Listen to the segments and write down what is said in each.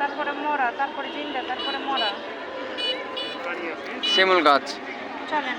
তারপরে মরা, তারপরে জিন্দা, তারপরে মরা। শিমুল গাছ। চলেন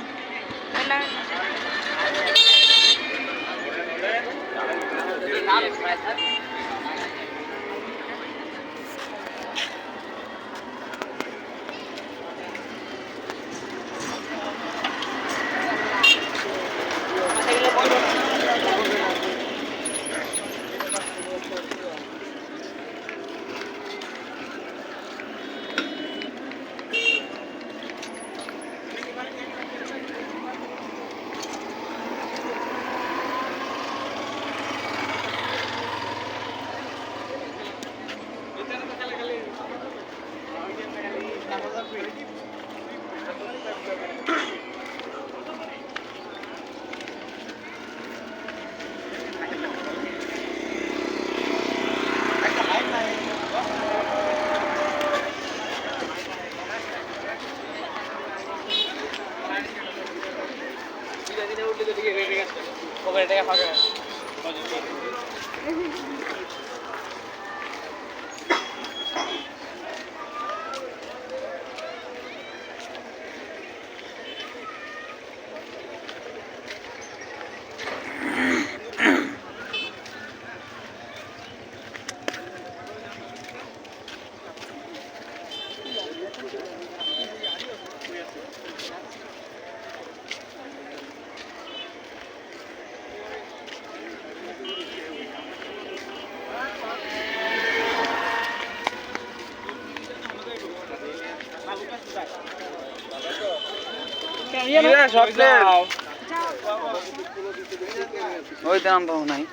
ওই দাম পাবো নাই।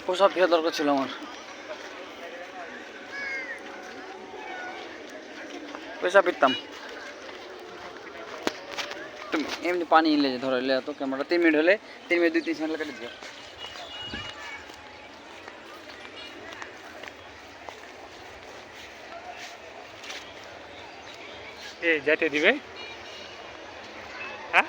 পোশাক দেওয়া দরকার ছিল আমার। পয়সা পেতাম এমনি পানি এলে ধরো এলে তো ক্যামেরা 3 মিনিট হলে 3 মিনিট 2-3 সেকেন্ড কেটে দিও। যেতে দিবে। হ্যাঁ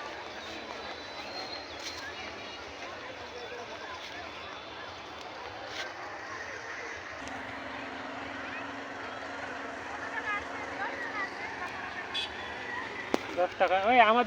$10 ওই আমার